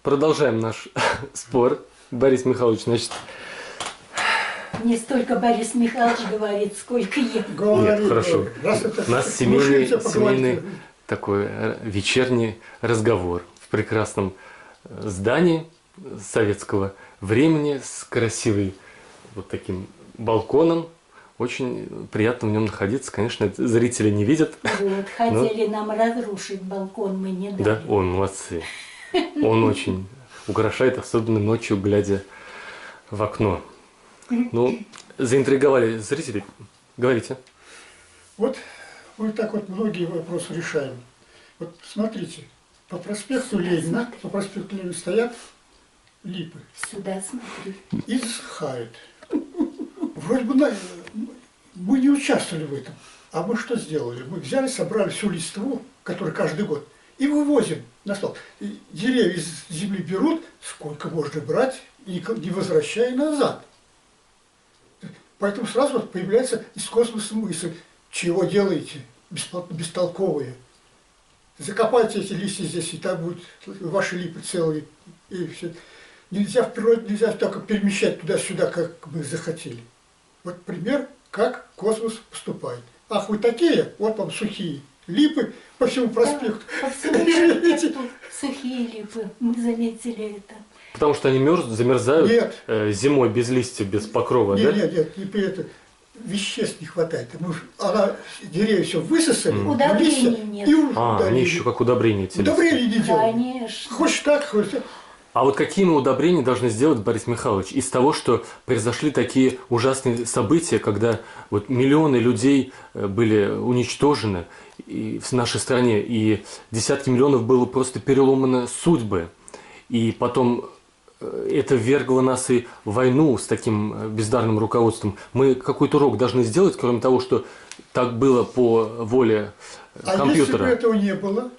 продолжаем наш спор. Борис Михайлович, значит... Не столько Борис Михайлович говорит, сколько я. Нет, хорошо. У нас семейный такой вечерний разговор в прекрасном здании советского времени с красивым вот таким балконом. Очень приятно в нем находиться. Конечно, зрители не видят. Вот, хотели нам разрушить балкон, мы не дали. Да, он молодцы. Он очень украшает, особенно ночью, глядя в окно. Ну, заинтриговали зрителей. Говорите. Вот мы так вот многие вопросы решаем. Вот смотрите, по проспекту Ленина, стоят липы. Сюда смотри. И засыхают. Вроде бы мы не участвовали в этом. А мы что сделали? Мы взяли, собрали всю листву, которую каждый год, и вывозим на стол. И деревья из земли берут, сколько можно брать, и не возвращая назад. Поэтому сразу вот появляется из космоса мысль, чего делаете, бестолковые. Закопайте эти листья здесь, и там будут ваши липы целые. И все. Нельзя в природе, нельзя только перемещать туда-сюда, как мы захотели. Вот пример, как космос поступает. Ах, вы такие, вот вам сухие липы по всему проспекту. Да, по всему проспекту сухие липы, мы заметили это. Потому что они мерзнут, замерзают. Нет. Зимой без листьев, без покрова, нет, да? Нет, не при этом. Веществ не хватает. Деревья все высосали, удобрений нет. И они еще как удобрения эти. Удобрений не делают. Конечно. Хочешь так, хочешь так. А вот какие мы удобрения должны сделать, Борис Михайлович, из того, что произошли такие ужасные события, когда вот миллионы людей были уничтожены в нашей стране, и десятки миллионов было просто переломано судьбы, и потом это ввергло нас и в войну с таким бездарным руководством. Мы какой-то урок должны сделать, кроме того, что так было по воле компьютера. А если бы этого не было,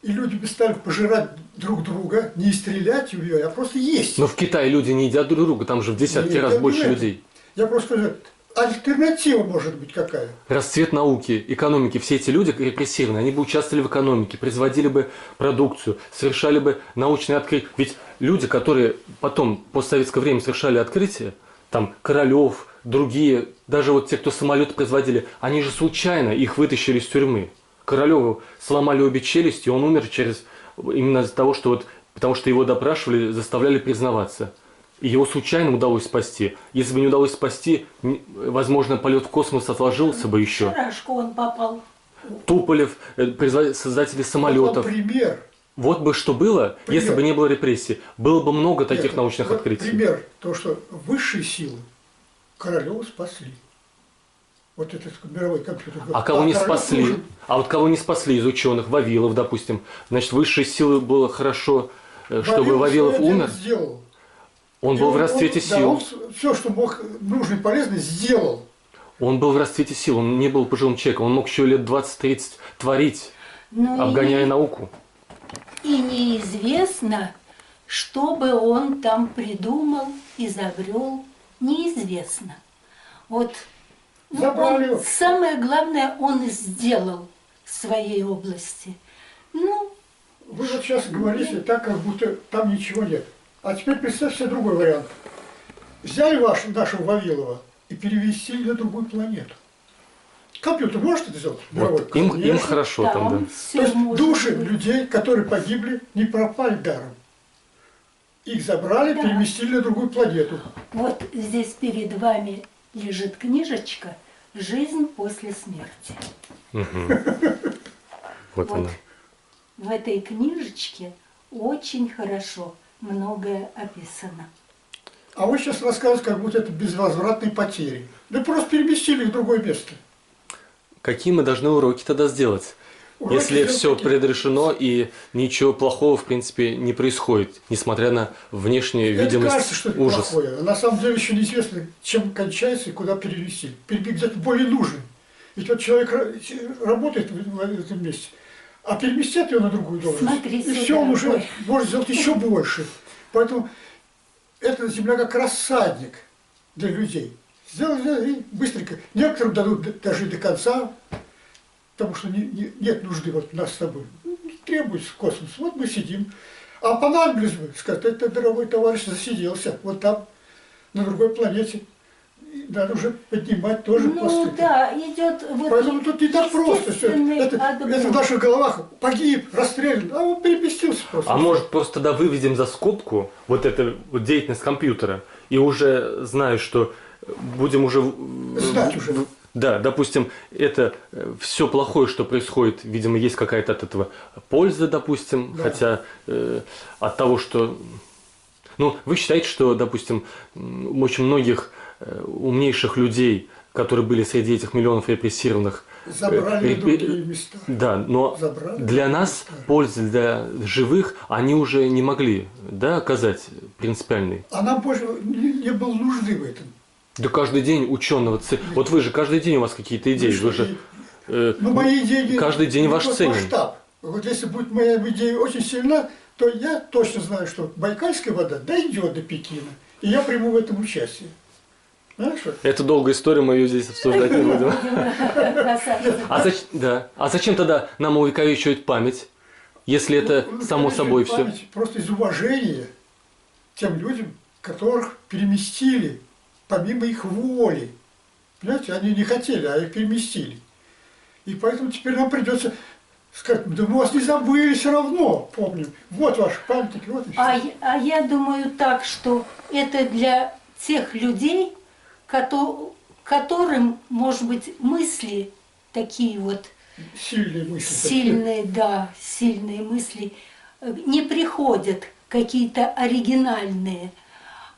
и люди бы стали пожирать друг друга, не стрелять в нее, а просто есть. Но в Китае люди не едят друг друга, там же в десятки раз больше людей. Я просто говорю, альтернатива может быть какая? Расцвет науки, экономики, все эти люди репрессированные, они бы участвовали в экономике, производили бы продукцию, совершали бы научные открытия. Ведь люди, которые потом, в постсоветское время совершали открытия, там Королёв, другие, даже вот те, кто самолеты производили, они же случайно их вытащили из тюрьмы. Королёву сломали обе челюсти, и он умер именно из-за того, что потому что его допрашивали, заставляли признаваться. И его случайно удалось спасти. Если бы не удалось спасти, возможно, полет в космос отложился бы еще. Шарашко он попал. Туполев, создатели самолетов. Вот пример. Вот бы что было, если бы не было репрессий. Было бы много таких научных открытий. Пример, то, что высшие силы Королёва спасли. Вот этот мировой компьютер. А кого не спасли? Нужен. А вот кого не спасли из ученых, Вавилов, допустим. Значит, высшие силы было хорошо, чтобы Вавилов умер. Сделал. Он был в расцвете сил. Да, он все, что мог нужно и полезно, сделал. Он был в расцвете сил, он не был пожилым человеком. Он мог еще лет 20-30 творить, обгоняя науку. И неизвестно, что бы он там придумал, изобрел, неизвестно. Вот. Самое главное он сделал в своей области. Ну, вы вот сейчас говорите так, как будто там ничего нет. А теперь представьте себе другой вариант. Взяли нашего Вавилова и перевести на другую планету. Компьютер может это сделать? Вот им хорошо да, там, да. То есть души людей, которые погибли, не пропали даром. Их забрали, переместили на другую планету. Вот здесь перед вами лежит книжечка «Жизнь после смерти». Вот она. В этой книжечке очень хорошо многое описано. А вы сейчас рассказываете, как будто это безвозвратные потери. Да просто переместили в другое место. Какие мы должны уроки тогда сделать? Если все предрешено и ничего плохого, в принципе, не происходит, несмотря на внешнюю видимость, кажется, что это ужас. Плохое. А на самом деле еще неизвестно, чем кончается и куда перевести. Где-то более нужен. Ведь вот человек работает в этом месте, а переместят его на другую должность. Смотри, и все, он уже может сделать еще больше. Поэтому эта земля как рассадник для людей. Сделали и быстренько. Некоторым дадут дожить до конца, потому что нет нужды вот нас с тобой. Требуется космос. Вот мы сидим. А понадобилось бы, сказать, это, дорогой товарищ, засиделся, вот там, на другой планете. И надо уже поднимать тоже Ну посты. да, идет вот Поэтому тут не так просто все. естественный Это отбор. в наших головах погиб, расстрелян, а он переместился просто. А может, просто тогда выведем за скобку вот эту вот деятельность компьютера и уже зная, что будем уже... Знать уже. Да, допустим, это все плохое, что происходит, видимо, есть какая-то от этого польза, допустим, Да. хотя от того, что... Ну, вы считаете, что, допустим, очень многих умнейших людей, которые были среди этих миллионов репрессированных, Забрали в другие места. да, но Забрали для в нас другие места. пользы для живых они уже не могли, да, оказать принципиальной. А нам больше не было нужды в этом. Да каждый день ученого, вот вы же каждый день у вас какие-то идеи, вы же Ну, мои идеи каждый день не ваш тот ценен. масштаб. Вот если будет моя идея очень сильна, то я точно знаю, что Байкальская вода дойдет до Пекина. И я приму в этом участие. Знаешь что? Это долгая история, мы ее здесь обсуждать не будем. Красавица. А зачем тогда нам увековечивать память, если это Ну, само конечно, собой все? память Просто из уважения тем людям, которых переместили помимо их воли. Понимаете, они не хотели, а их переместили. И поэтому теперь нам придется сказать, да мы вас не забыли все равно, помним. Вот ваши памятники, вот и всё. А я думаю так, что это для тех людей, которым, может быть, мысли такие вот Сильные мысли. сильные, да, сильные мысли не приходят, какие-то оригинальные.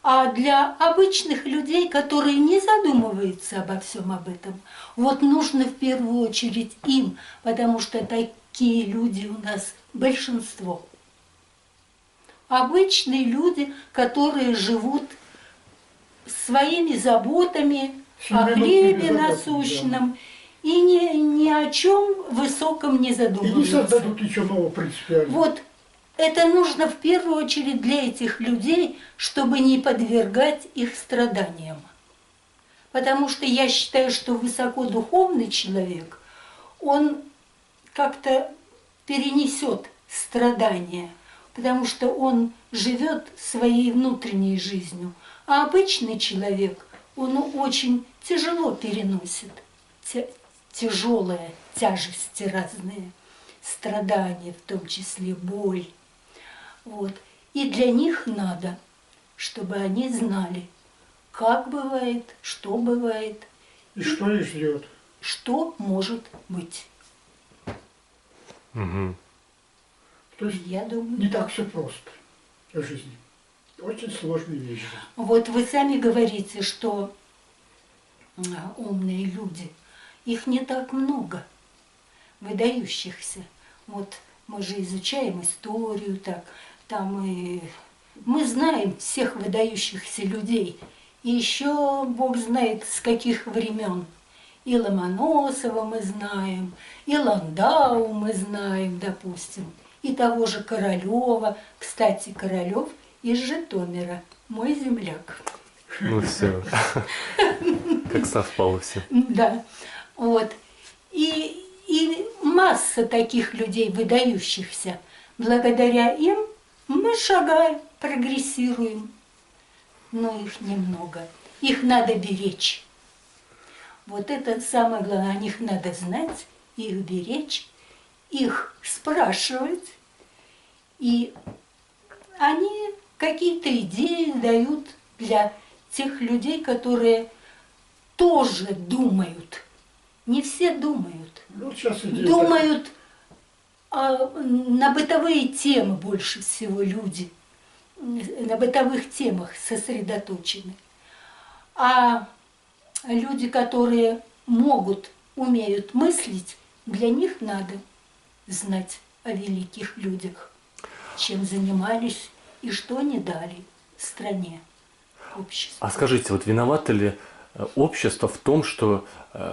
А для обычных людей, которые не задумываются обо всем об этом, вот нужно в первую очередь им, потому что такие люди у нас большинство. Обычные люди, которые живут своими заботами о Семейными хлебе заботами, насущном и ни о чем высоком не И не задумываются. создадут ничего нового принципиально. Вот это нужно в первую очередь для этих людей, чтобы не подвергать их страданиям. Потому что я считаю, что высокодуховный человек, он как-то перенесет страдания, потому что он живет своей внутренней жизнью. А обычный человек, он очень тяжело переносит тяжелые тяжести разные, страдания, в том числе боль. Вот. И для них надо, чтобы они знали, как бывает, И что их ждет. что может быть. Мгм. То есть Я думаю, не так все просто в жизни. Очень сложные вещи. Вот вы сами говорите, что умные люди, их не так много, выдающихся. Вот мы же изучаем историю, так, там и мы знаем всех выдающихся людей. И еще Бог знает, с каких времен. И Ломоносова мы знаем, и Ландау мы знаем, допустим, и того же Королева. Кстати, Королев из Житомира, мой земляк. Ну все, как совпало все. Да, вот. И масса таких людей, выдающихся. Благодаря им мы шагаем, прогрессируем. Но их немного. Их надо беречь. Вот это самое главное. О них надо знать, их беречь, их спрашивать. И они какие-то идеи дают для тех людей, которые тоже думают. Не все думают. Ну, сейчас идея Думают на бытовые темы больше всего люди. На бытовых темах сосредоточены. А люди, которые могут, умеют мыслить, для них надо знать о великих людях, чем занимались и что они дали стране, обществу. А скажите, вот виновато ли общество в том, что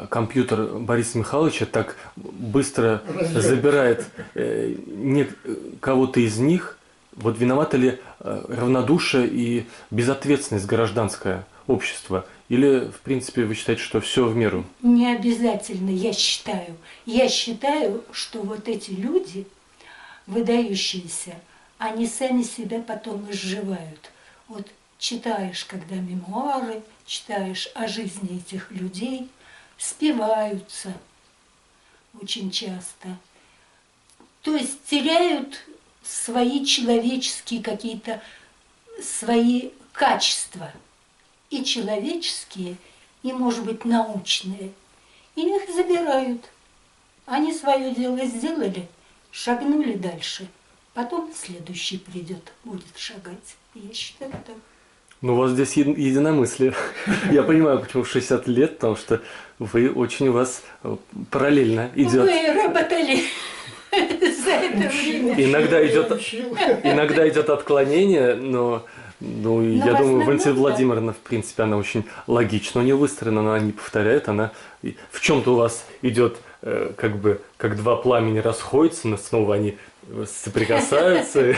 компьютер Бориса Михайловича так быстро забирает кого-то из них? Вот виновато ли равнодушие и безответственность гражданское общество? Или, в принципе, вы считаете, что все в меру? Не обязательно, я считаю. Я считаю, что вот эти люди, выдающиеся, они сами себя потом изживают. Вот читаешь, когда мемуары, читаешь о жизни этих людей, спиваются очень часто. То есть теряют свои человеческие какие-то свои качества. И человеческие, и, может быть, научные. И их забирают. Они свое дело сделали, шагнули дальше. Потом следующий придет, будет шагать. Я считаю так. Ну, у вас здесь единомыслие. Я понимаю, почему в 60 лет, потому что вы очень у вас параллельно идет. Вы работали за это время. Иногда идет отклонение, но я в думаю, основном, Валентина да. Владимировна, в принципе, она очень логично у нее выстроена, она не повторяет, она в чем-то у вас идет как бы как два пламени расходятся, но снова они соприкасаются,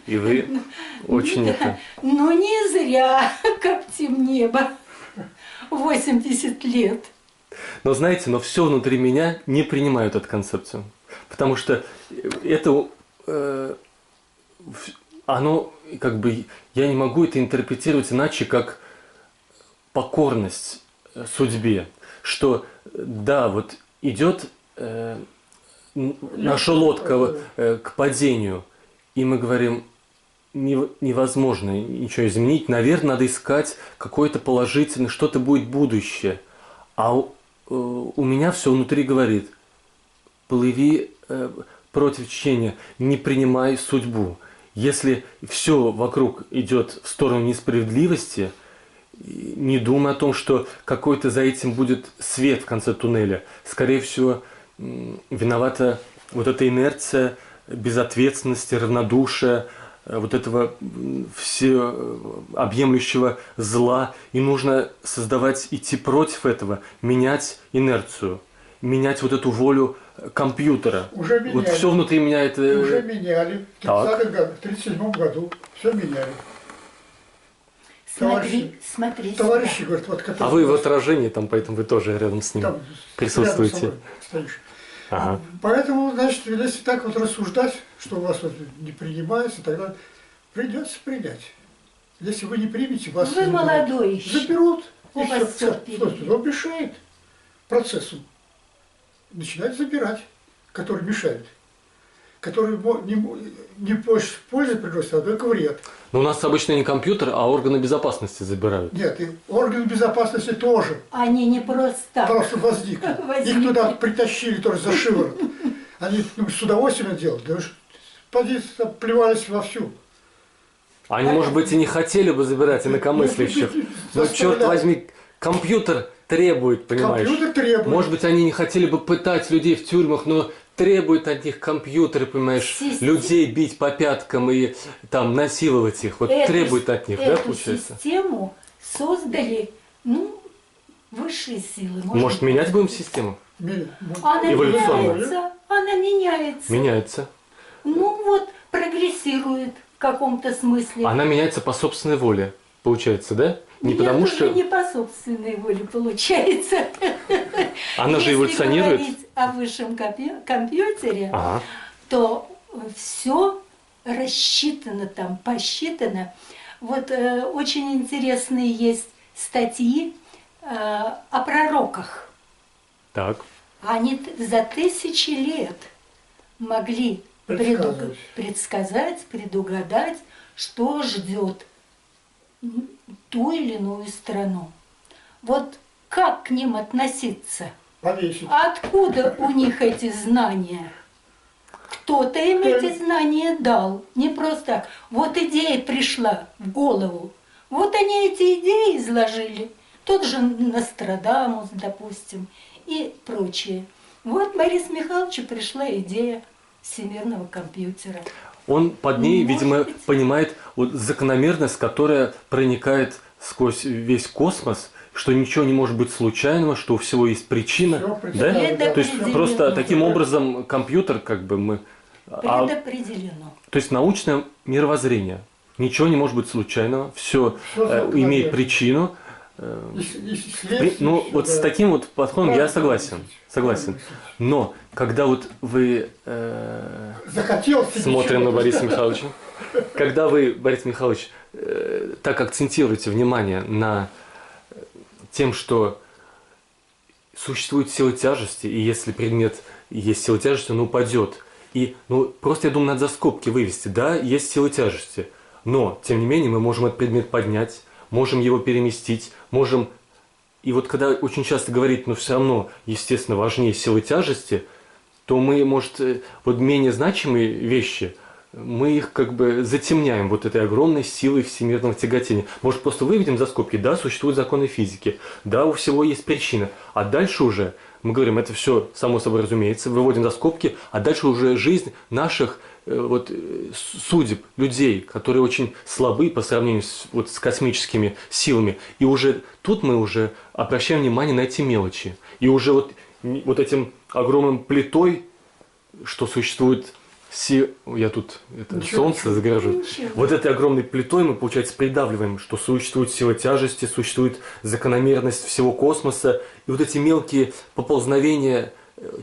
и вы очень это. Но не зря коптим небо. 80 лет. Но знаете, но все внутри меня не принимают эту концепцию. Потому что это оно как бы я не могу это интерпретировать иначе, как покорность судьбе. Что да, вот идет наша лодка к падению, и мы говорим, невозможно ничего изменить. Наверное, надо искать какое-то положительное, что-то будет будущее. А у меня все внутри говорит, плыви против течения, не принимай судьбу. Если все вокруг идет в сторону несправедливости, не думай о том, что какой-то за этим будет свет в конце туннеля. Скорее всего, виновата вот эта инерция безответственности, равнодушия, вот этого всеобъемлющего зла. И нужно создавать, идти против этого, менять инерцию, менять вот эту волю компьютера. Уже меняли. Вот все внутри меня это... Уже меняли. В 1937 году все меняли. Смотри. Товарищи говорят, вот которые... А вы в отражении, там, поэтому вы тоже рядом с ним там присутствуете. рядом со мной стоишь. Ага. Поэтому, значит, если так вот рассуждать, что у вас вот не принимается, тогда придется принять. Если вы не примете, вас Вы молодой еще. заберут. У И вас все, всё впереди. он мешает процессу. Начинает забирать, которые мешают. Которые не больше пользы приносят, а только вред. Но у нас обычно не компьютер, а органы безопасности забирают. Нет, и органы безопасности тоже. Они не просто так. Просто возникли. Их туда притащили тоже за шиворот. Они с удовольствием это делают. Даже плевались вовсю. Они, может быть, и не хотели бы забирать инакомыслящих. Но, черт возьми, компьютер требует, понимаешь? Компьютер требует. Может быть, они не хотели бы пытать людей в тюрьмах, но требует от них компьютеры, понимаешь, людей бить по пяткам и там насиловать их. Вот требует от них, да, получается? Эту систему создали, высшие силы. Может, менять будем систему? Она эволюционно? меняется. Меняется. Прогрессирует в каком-то смысле. Она меняется по собственной воле, получается, да? Не Нет, потому уже что... не по собственной воле получается. Она же эволюционирует. Если говорить о высшем компьютере, Ага. то все рассчитано там, посчитано. Вот очень интересные есть статьи о пророках. Так. Они за тысячи лет могли предсказать, предугадать, что ждет ту или иную страну. Вот как к ним относиться? Повесить. Откуда у них эти знания? Кто-то им эти знания дал. Не просто так. Вот идея пришла в голову. Вот они эти идеи изложили. Тот же Нострадамус, допустим, и прочее. Вот Борису Михайловичу пришла идея всемирного компьютера. Он под ней, Может видимо, быть. понимает вот закономерность, которая проникает сквозь весь космос, что ничего не может быть случайного, что у всего есть причина. Всё Да? предопределено. То есть Предопределено. просто таким образом компьютер, как бы мы... Предопределено. То есть научное мировоззрение. Ничего не может быть случайного, все имеет причину. Вот с таким вот подходом я согласен. Но когда вот вы Захотел смотрим на Бориса Михайловича, Когда вы, Борис Михайлович, так акцентируете внимание на тем, что существует сила тяжести, и если предмет есть сила тяжести, он упадет. И, просто, я думаю, надо за скобки вывести. Да, есть сила тяжести, но, тем не менее, мы можем этот предмет поднять, можем его переместить, можем... И вот когда очень часто говорит, но все равно, естественно, важнее силы тяжести, то мы, может, вот менее значимые вещи, мы их как бы затемняем вот этой огромной силой всемирного тяготения. Может, просто выведем за скобки, да, существуют законы физики, да, у всего есть причина, а дальше уже мы говорим, это все само собой разумеется, выводим за скобки, а дальше уже жизнь наших судеб, людей, которые очень слабы по сравнению с космическими силами. И уже тут мы уже обращаем внимание на эти мелочи. И уже вот этим огромным плитой, что существует... Я тут солнце загораживаю. Вот этой огромной плитой мы, получается, придавливаем, что существует сила тяжести, существует закономерность всего космоса. И вот эти мелкие поползновения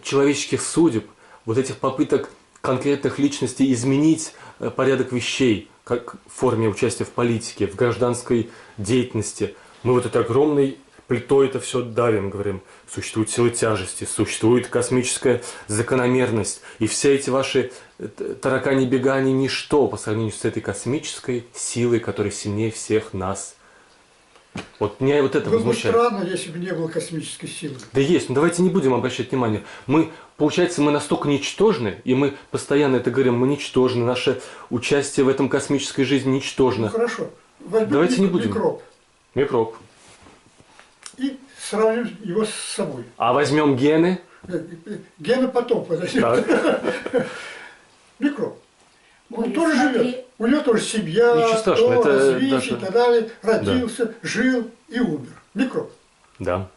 человеческих судеб, вот этих попыток конкретных личностей изменить порядок вещей, как в форме участия в политике, в гражданской деятельности. Мы вот этой огромной плитой это все давим, говорим, существует сила тяжести, существует космическая закономерность. И все эти ваши таракани бега, они ничто по сравнению с этой космической силой, которая сильнее всех нас. Вот меня вот это возмущает. Было бы странно, если бы не было космической силы. Да есть, но давайте не будем обращать внимание. Получается, мы настолько ничтожны, и мы постоянно это говорим, мы ничтожны, наше участие в этом космической жизни ничтожно. Хорошо. Возьмем Давайте не будем. микроб. Микроб. И сравним его с собой. А возьмем гены. Гены потом, подожди. Микроб. Он Ой, тоже смотри. живет. У него тоже семья, Ничего страшного, это развитие даже... и так далее. Родился, жил и умер. Микроб. Да.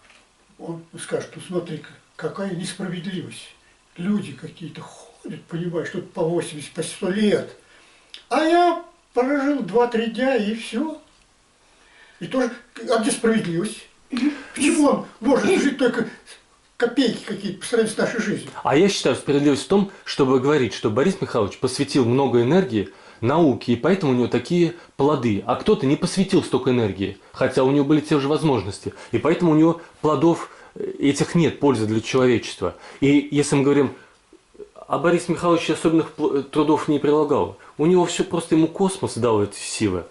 Он скажет, смотри, какая несправедливость. Люди какие-то ходят, понимаешь, тут по 80, по 100 лет. А я прожил 2-3 дня и все. И тоже, а где справедливость? Почему он может жить только копейки какие-то по сравнению с нашей жизнью? А я считаю, справедливость в том, чтобы говорить, что Борис Михайлович посвятил много энергии науке, и поэтому у него такие плоды. А кто-то не посвятил столько энергии, хотя у него были те же возможности. И поэтому у него плодов этих нет, пользы для человечества. И если мы говорим, а Борис Михайлович особенных трудов не прилагал, у него все просто, ему космос дал эти силы.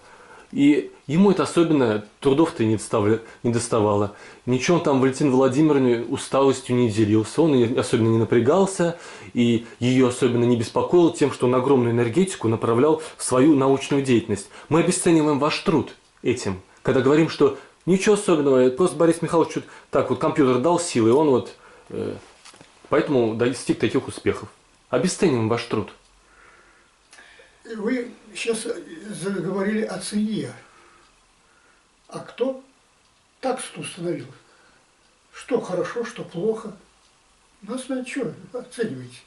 И ему это особенно трудов-то не доставало. Ничего он там Валентине Владимировне усталостью не делился. Он особенно не напрягался, и ее особенно не беспокоило тем, что он огромную энергетику направлял в свою научную деятельность. Мы обесцениваем ваш труд этим, когда говорим, что ничего особенного, просто Борис Михайлович так вот компьютер дал силы, и он поэтому достиг таких успехов. Обесцениваем ваш труд. Вы сейчас заговорили о цене. А кто такс установил? Что хорошо, что плохо? Нас на что оцениваете?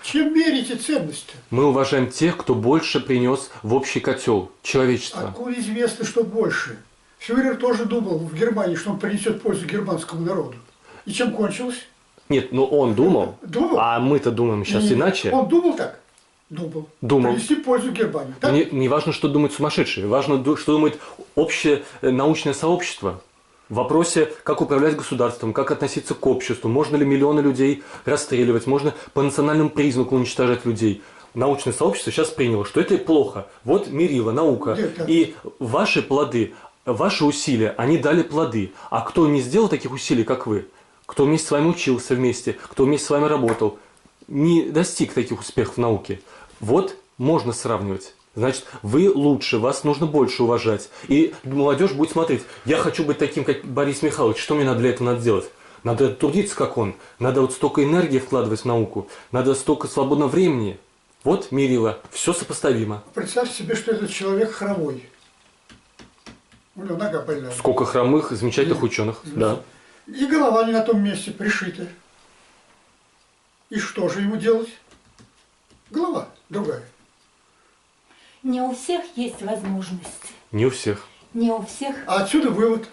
Чем мерите ценности? Мы уважаем тех, кто больше принес в общий котел человечества. Откуда известно, что больше? Фюрер тоже думал в Германии, что он принесет пользу германскому народу. И чем кончилось? Нет, ну он думал, Думал. а мы-то думаем сейчас И иначе. Он думал так? Думал. Принести пользу Германии. Так? Не важно, что думает сумасшедший, важно, что думает общее научное сообщество. В вопросе, как управлять государством, как относиться к обществу, можно ли миллионы людей расстреливать, можно по национальному признаку уничтожать людей. Научное сообщество сейчас приняло, что это плохо. Вот мерило, наука. И ваши плоды, ваши усилия, они дали плоды. А кто не сделал таких усилий, как вы, кто вместе с вами учился вместе, кто вместе с вами работал, не достиг таких успехов в науке. Вот можно сравнивать. Значит, вы лучше, вас нужно больше уважать. И молодежь будет смотреть, я хочу быть таким, как Борис Михайлович, что мне для этого надо делать? Надо трудиться, как он. Надо вот столько энергии вкладывать в науку. Надо столько свободного времени. Вот мерило, все сопоставимо. Представьте себе, что этот человек хромой. У него нога больная. Сколько хромых, замечательных ученых. Да. И голова не на том месте пришита. И что же ему делать? Голова другая. Не у всех есть возможности. Не у всех. Не у всех. А отсюда вывод.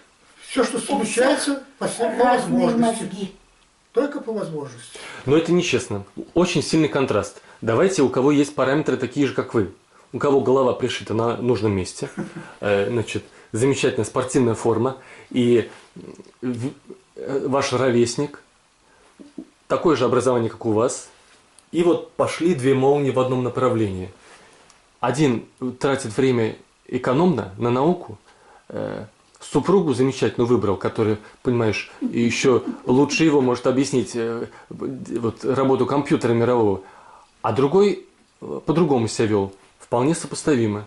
Все, что случается, по разные возможности. мозги. Только по возможности. Но это нечестно. Очень сильный контраст. Давайте, у кого есть параметры такие же, как вы. у кого голова пришита на нужном месте, значит, замечательная спортивная форма, и ваш ровесник, такое же образование, как у вас, и вот пошли две молнии в одном направлении. Один тратит время экономно на науку, супругу замечательную выбрал, который, понимаешь, еще лучше его может объяснить вот, работу компьютера мирового, а другой по-другому себя вел, вполне сопоставимо.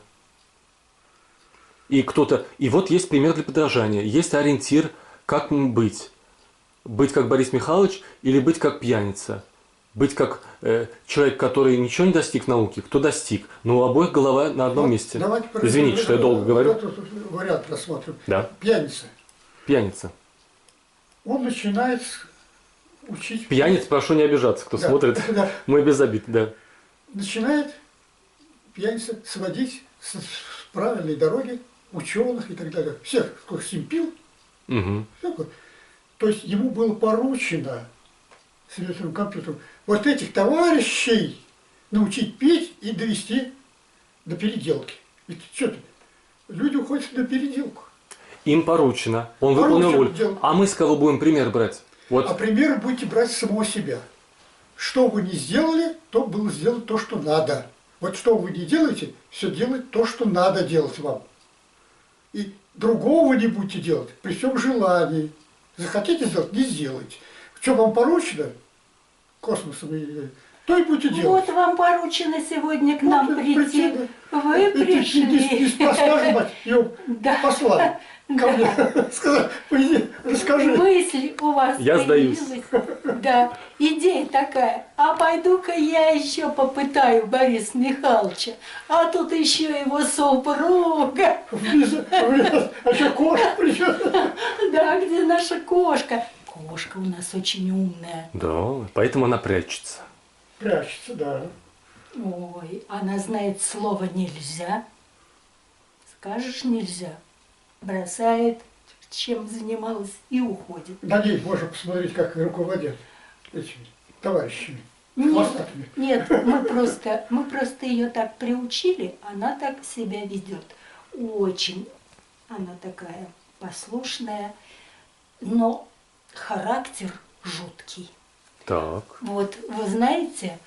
И кто-то, и вот есть пример для подражания, есть ориентир, как быть. Быть как Борис Михайлович или быть как пьяница. Быть как человек, который ничего не достиг в науке, кто достиг. Но у обоих голова на одном месте. Извините, что я долго говорю. Этот вариант рассмотрим. Да. Пьяница. Пьяница. Он начинает учить... Пьяниц, прошу не обижаться, кто смотрит. Да. Мы без обид, да. Начинает пьяница сводить с правильной дороги ученых и так далее. Всех, кто с ним пил. Угу. То есть ему было поручено советским компьютером вот этих товарищей научить петь и довести до переделки. Ведь что-то, люди уходят на переделку. Им поручено, он выполнил волю. Делать. А мы с кого будем пример брать? Вот. А пример будете брать с самого себя. Что вы не сделали, то было сделать то, что надо. Вот что вы не делаете, все делать то, что надо делать вам. И другого не будете делать при всем желании. Захотите сделать, не сделайте. Что вам поручено космосом, то и будете делать. Вот вам поручено сегодня к нам прийти. Вы Не пришли. скажем, мать, ее Да. послали ко мне. Сказали, пойди, расскажи. Мысль у вас Я сдаюсь. появилась. Да, идея такая. А пойду-ка я еще попытаю Бориса Михайловича. А тут еще его супруга. А что, кошка придет? Да, где наша кошка? Кошка у нас очень умная. Да, поэтому она прячется. Прячется, да. Ой, она знает слово «нельзя». Скажешь «нельзя», бросает, чем занималась, и уходит. На ней можно посмотреть, как руководят этими товарищами. Нет, Хвостатыми. нет, мы просто ее так приучили, она так себя ведет. Очень она такая послушная, но характер жуткий. Так. Вот вы знаете,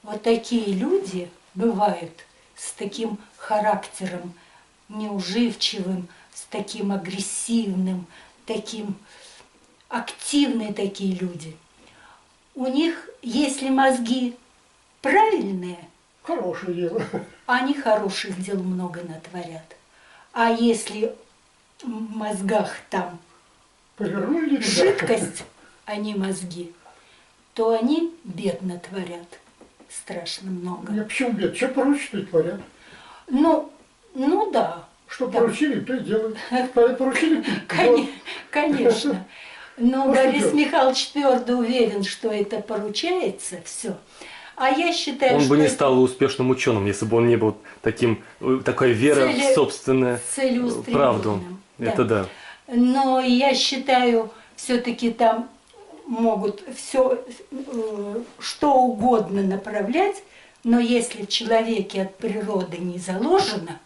вот такие люди бывают с таким характером неуживчивым, с таким агрессивным, таким активные такие люди. У них, если мозги правильные, Хорошее дело. они хороших дел много натворят. А если в мозгах там Повернули туда. жидкость, а не мозги, то они бед натворят. Страшно много. Я почему бед? Что поручили, творят. Ну да. Что Да. поручили, то и делают. Поручили, Конечно. Но Ну, что Борис делать? Михайлович твердо уверен, что это поручается, все. А я считаю, Он что бы не это стал успешным ученым, если бы он не был таким, такая вера в собственную правду. целеустремленным. Это да. Но я считаю, все-таки там могут все, что угодно направлять, но если в человеке от природы не заложено,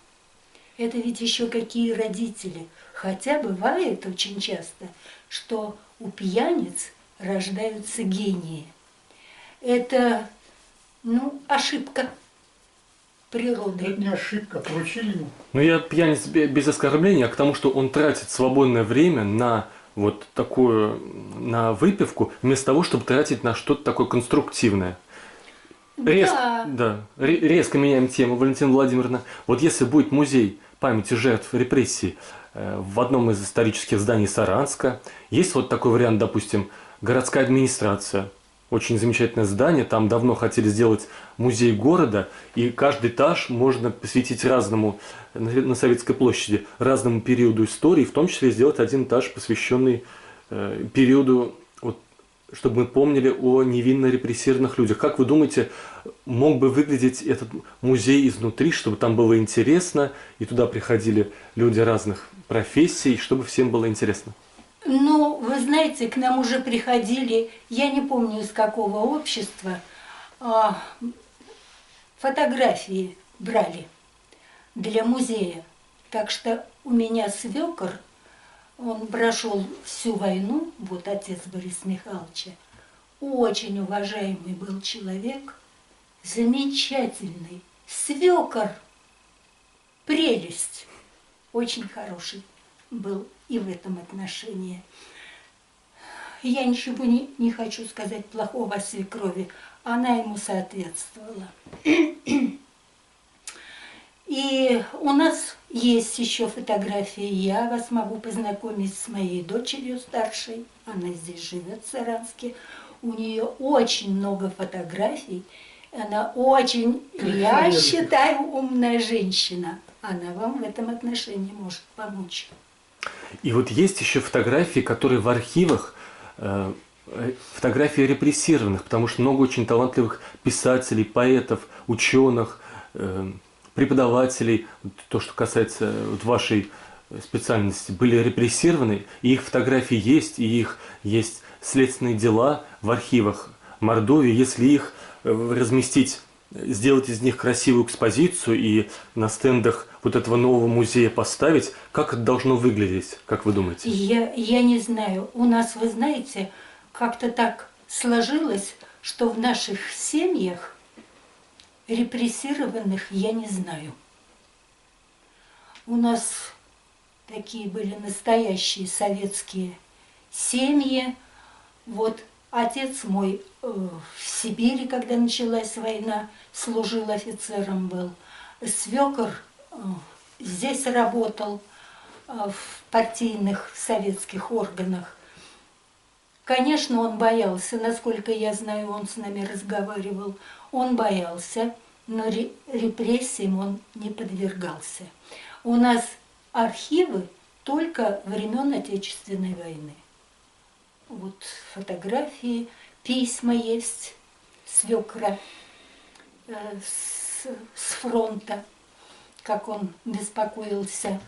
это ведь еще какие родители. Хотя бывает очень часто, что у пьяниц рождаются гении. Это, ошибка природы. Это не ошибка, поручили ему. Но я пьяниц без оскорбления, а к тому, что он тратит свободное время на вот такую, на выпивку, вместо того, чтобы тратить на что-то такое конструктивное. Резко меняем тему, Валентина Владимировна. Вот если будет музей памяти жертв репрессий в одном из исторических зданий Саранска, есть вот такой вариант, допустим, городская администрация. Очень замечательное здание, там давно хотели сделать музей города, и каждый этаж можно посвятить разному, на Советской площади, разному периоду истории, в том числе сделать один этаж, посвященный периоду, вот, чтобы мы помнили о невинно репрессированных людях. Как вы думаете, мог бы выглядеть этот музей изнутри, чтобы там было интересно, и туда приходили люди разных профессий, чтобы всем было интересно? Ну, вы знаете, к нам уже приходили, я не помню из какого общества, фотографии брали для музея. Так что у меня свекор, он прошел всю войну, вот отец Бориса Михайловича, очень уважаемый был человек, замечательный, свекор, прелесть, очень хороший был и в этом отношении. Я ничего не хочу сказать плохого о свекрови, она ему соответствовала. И у нас есть еще фотографии. Я вас могу познакомить с моей дочерью старшей. Она здесь живет в Саранске. У нее очень много фотографий. Она очень, я считаю, умная женщина. Она вам в этом отношении может помочь. И вот есть еще фотографии, которые в архивах, фотографии репрессированных, потому что много очень талантливых писателей, поэтов, ученых, преподавателей, то, что касается вот вашей специальности, были репрессированы, и их фотографии есть, и их есть следственные дела в архивах Мордовии. Если их разместить, сделать из них красивую экспозицию и на стендах вот этого нового музея поставить, как это должно выглядеть, как вы думаете? Я не знаю. У нас, вы знаете, как-то так сложилось, что в наших семьях репрессированных я не знаю. У нас такие были настоящие советские семьи. Вот отец мой в Сибири, когда началась война, служил офицером был. Свекор здесь работал в партийных советских органах. Конечно, он боялся, насколько я знаю, он с нами разговаривал. Он боялся, но репрессиям он не подвергался. У нас архивы только времен Отечественной войны. Вот фотографии, письма есть свекра с фронта, как он беспокоился.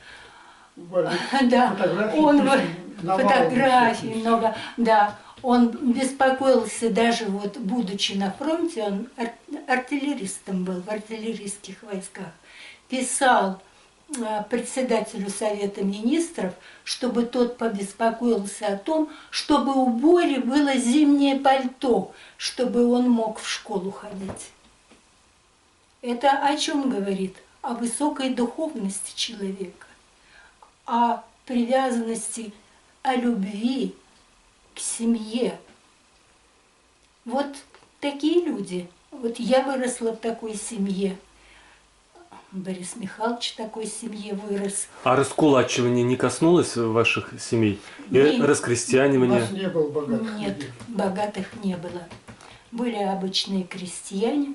Да, он фотографий много, да. Он беспокоился даже вот, будучи на фронте, он артиллеристом был в артиллерийских войсках, писал председателю Совета Министров, чтобы тот побеспокоился о том, чтобы у Бори было зимнее пальто, чтобы он мог в школу ходить. Это о чем говорит? О высокой духовности человека, о привязанности, о любви к семье. Вот такие люди. Вот я выросла в такой семье. Борис Михайлович в такой семье вырос. А раскулачивание не коснулось ваших семей? И раскрестьянивание? У нас не было богатых. Нет, людей. богатых не было. Были обычные крестьяне.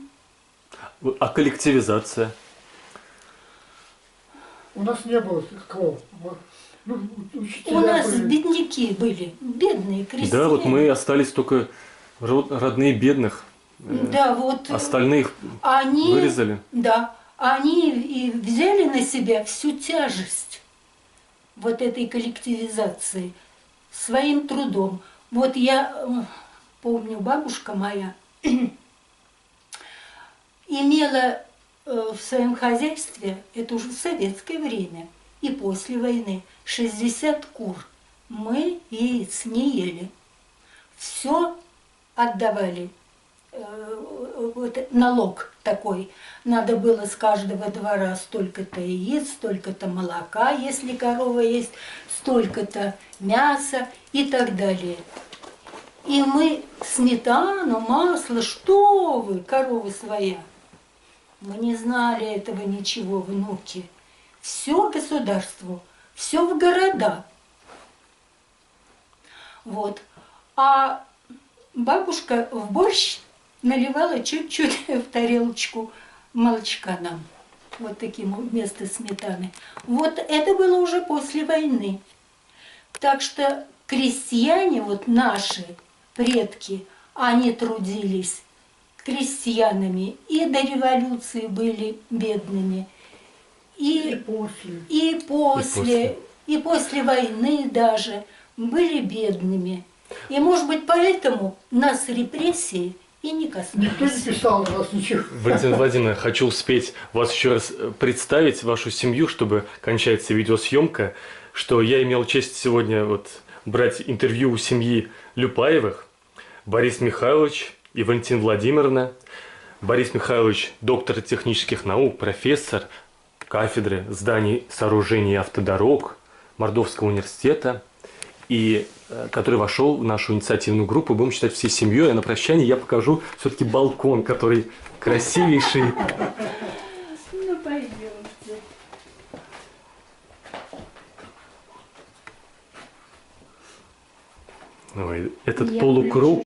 А коллективизация? У нас не было такого. Ну, У нас были. бедняки были, бедные крестьяне. Да, вот мы остались только родные бедных. Да, вот. Остальных они, вырезали. Да, они и взяли на себя всю тяжесть вот этой коллективизации своим трудом. Вот я помню, бабушка моя имела в своем хозяйстве, это уже в советское время, и после войны, 60 кур. Мы яиц не ели. Все отдавали. Вот налог такой. Надо было с каждого двора столько-то яиц, столько-то молока, если корова есть, столько-то мяса и так далее. И мы сметану, масло, что вы, корова своя. Мы не знали этого ничего, внуки. Все государству, все в города. Вот. А бабушка в борщ наливала чуть-чуть в тарелочку молочка нам. Вот таким вместо сметаны. Вот это было уже после войны. Так что крестьяне, вот наши предки, они трудились крестьянами и до революции были бедными. И после войны даже были бедными. И, может быть, поэтому нас репрессии и не Никто коснулись. не писал на нас ничего. Валентина Владимировна, хочу успеть вас еще раз представить, вашу семью, чтобы кончается видеосъемка, что я имел честь сегодня вот брать интервью у семьи Люпаевых. Борис Михайлович и Валентина Владимировна. Борис Михайлович – доктор технических наук, профессор кафедры зданий, сооружений и автодорог Мордовского университета, и который вошел в нашу инициативную группу. Будем считать всей семьей. А на прощание я покажу все-таки балкон, который красивейший. Ну, пойдемте. Ой, этот Я полукруг.